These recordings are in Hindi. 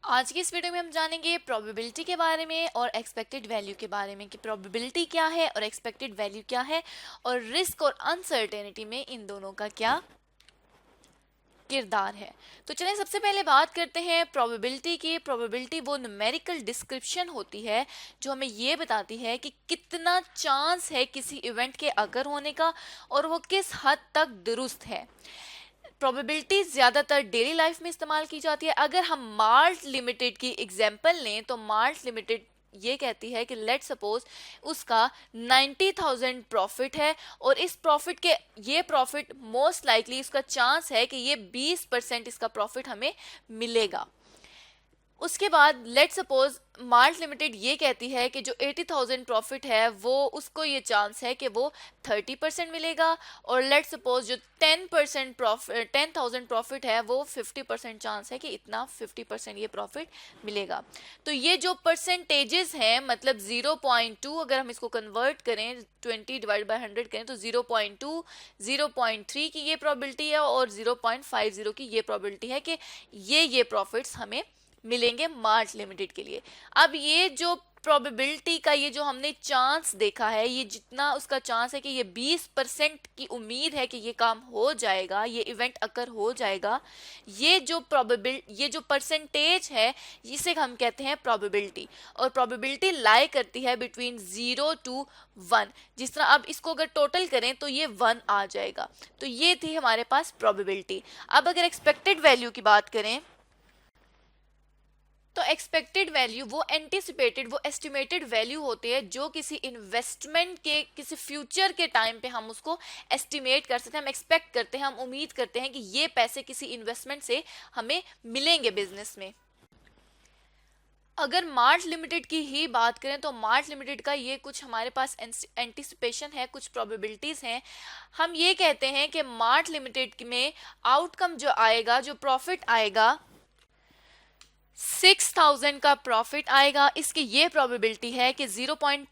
आज की इस वीडियो में हम जानेंगे प्रोबेबिलिटी के बारे में और एक्सपेक्टेड वैल्यू के बारे में कि प्रोबेबिलिटी क्या है और एक्सपेक्टेड वैल्यू क्या है और रिस्क और अनसर्टेनिटी में इन दोनों का क्या किरदार है। तो चलें सबसे पहले बात करते हैं प्रोबेबिलिटी की। प्रोबेबिलिटी वो न्यूमेरिकल डिस्क्रिप्शन होती है जो हमें ये बताती है कि कितना चांस है किसी इवेंट के अगर होने का और वो किस हद तक दुरुस्त है। प्रोबेबिलिटी ज़्यादातर डेली लाइफ में इस्तेमाल की जाती है। अगर हम मार्ट लिमिटेड की एग्जांपल लें तो मार्ट लिमिटेड ये कहती है कि लेट सपोज उसका 90,000 प्रॉफिट है और इस प्रॉफिट के ये प्रॉफिट मोस्ट लाइकली इसका चांस है कि ये 20% इसका प्रॉफिट हमें मिलेगा। उसके बाद लेट सपोज मार्ट लिमिटेड ये कहती है कि जो 80,000 प्रॉफिट है वो उसको ये चांस है कि वो 30% मिलेगा और लेट सपोज जो 10% प्रॉफिट 10,000 प्रॉफिट है वो 50% चांस है कि इतना 50% ये प्रॉफिट मिलेगा। तो ये जो परसेंटेजेस हैं मतलब 0.2 अगर हम इसको कन्वर्ट करें 20 डिवाइड बाय 100 करें तो 0.2 0.3 की ये प्रोबेबिलिटी है और 0.50 की ये प्रोबेबिलिटी है कि ये प्रॉफिट्स हमें मिलेंगे मार्ट लिमिटेड के लिए। अब ये जो प्रोबेबिलिटी का ये जो हमने चांस देखा है ये जितना उसका चांस है कि ये 20% की उम्मीद है कि ये काम हो जाएगा, ये इवेंट अकर हो जाएगा, ये जो परसेंटेज है इसे हम कहते हैं प्रोबेबिलिटी। और प्रोबेबिलिटी लाई करती है बिटवीन 0 to 1। जिस तरह अब इसको अगर टोटल करें तो ये 1 आ जाएगा। तो ये थी हमारे पास प्रोबेबिलिटी। अब अगर एक्सपेक्टेड वैल्यू की बात करें तो एक्सपेक्टेड वैल्यू वो एंटिसिपेटेड वो एस्टिमेटेड वैल्यू होती है जो किसी इन्वेस्टमेंट के किसी फ्यूचर के टाइम पे हम उसको एस्टिमेट कर सकते हैं, हम एक्सपेक्ट करते हैं, हम उम्मीद करते हैं कि ये पैसे किसी इन्वेस्टमेंट से हमें मिलेंगे बिजनेस में। अगर मार्ट लिमिटेड की ही बात करें तो मार्ट लिमिटेड का ये कुछ हमारे पास एंटिसिपेशन है, कुछ प्रोबेबिलिटीज हैं। हम ये कहते हैं कि मार्ट लिमिटेड में आउटकम जो आएगा, जो प्रॉफिट आएगा 6,000 का प्रॉफिट आएगा। इसकी ये प्रोबेबिलिटी है कि 0.10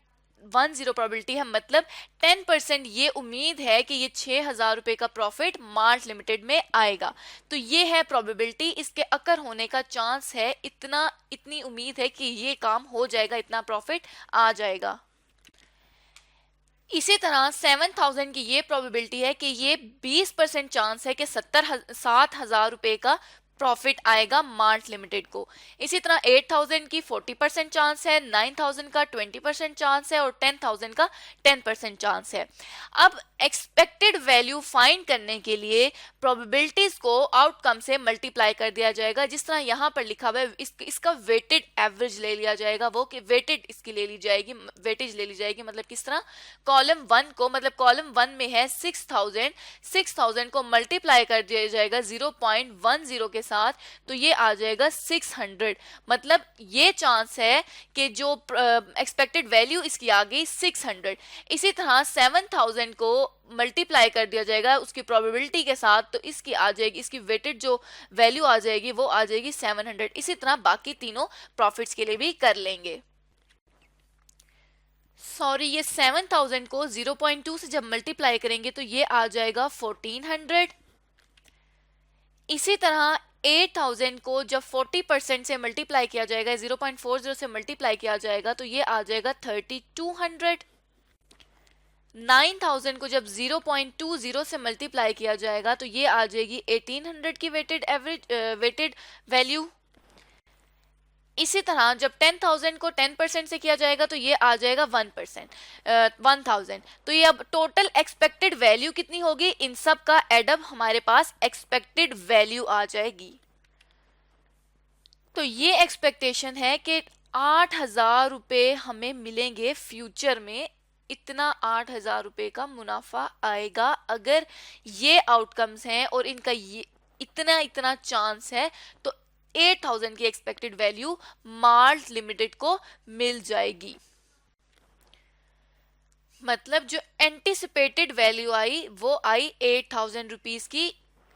प्रोबेबिलिटी है, मतलब 10% ये उम्मीद है कि ये 6,000 रुपए का प्रॉफिट मार्ट लिमिटेड में आएगा। तो ये है प्रोबेबिलिटी, इसके अकर होने का चांस है, इतनी उम्मीद है कि ये काम हो जाएगा, इतना प्रॉफिट आ जाएगा। इसी तरह 7,000 की ये प्रोबेबिलिटी है कि ये 20% चांस है कि 7,000 रुपए का प्रॉफिट आएगा मार्ट लिमिटेड को। इसी तरह 8,000 की 40% चांस है, 9,000 का 20% चांस है और 10,000 का 10% चांस है। अब एक्सपेक्टेड वैल्यू फाइंड करने के लिए प्रोबेबिलिटीज को आउटकम से मल्टीप्लाई कर दिया जाएगा। जिस तरह यहाँ पर लिखा हुआ है इसका वेटेड एवरेज ले लिया जाएगा, वो कि वेटेड इसकी ले ली जाएगी, वेटेज ले ली जाएगी। मतलब किस तरह कॉलम 1 को, मतलब कॉलम 1 में है 6,000 को मल्टीप्लाई कर दिया जाएगा 0.10 के साथ तो ये आ जाएगा 600। मतलब ये चांस है कि जो एक्सपेक्टेड वैल्यू इसकी आ गई 600। इसी तरह 7,000 को मल्टीप्लाई कर दिया जाएगा उसकी प्रोबेबिलिटी के साथ तो इसकी आ जाएगी, इसकी वेटेड जो वैल्यू आ जाएगी वो आ जाएगी 700। इसी तरह बाकी तीनों प्रॉफिट्स के लिए भी कर लेंगे। सॉरी, ये 7,000 को 0.2 से जब मल्टीप्लाई करेंगे तो ये आ जाएगा 1400। इसी तरह 8,000 को जब 40% से मल्टीप्लाई किया जाएगा, 0.40 से मल्टीप्लाई किया जाएगा तो ये आ जाएगा 3,200। 9,000 को जब 0.20 से मल्टीप्लाई किया जाएगा तो ये आ जाएगी 1,800 की वेटेड वैल्यू। इसी तरह जब 10,000 को 10% से किया जाएगा तो ये आ जाएगा 1%, 1,000। तो ये अब टोटल एक्सपेक्टेड वैल्यू कितनी होगी, इन सब का एडअप हमारे पास एक्सपेक्टेड वैल्यू आ जाएगी। तो ये एक्सपेक्टेशन है कि 8,000 रुपये हमें मिलेंगे फ्यूचर में, इतना 8,000 रुपये का मुनाफा आएगा अगर ये आउटकम्स हैं और इनका ये इतना चांस है तो 8,000 की एक्सपेक्टेड वैल्यू मार्ट लिमिटेड को मिल जाएगी। मतलब जो एंटिसिपेटेड वैल्यू आई वो आई 8,000 रुपीज की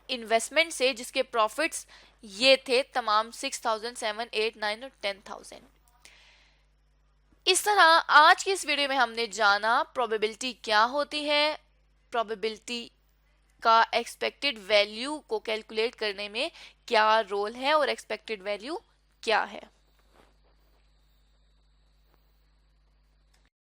इन्वेस्टमेंट से, जिसके प्रॉफिट्स ये थे तमाम 6,000, 7, 8, 9 और 10,000। इस तरह आज की इस वीडियो में हमने जाना प्रोबेबिलिटी क्या होती है, प्रोबेबिलिटी का एक्सपेक्टेड वैल्यू को कैलकुलेट करने में क्या रोल है और एक्सपेक्टेड वैल्यू क्या है?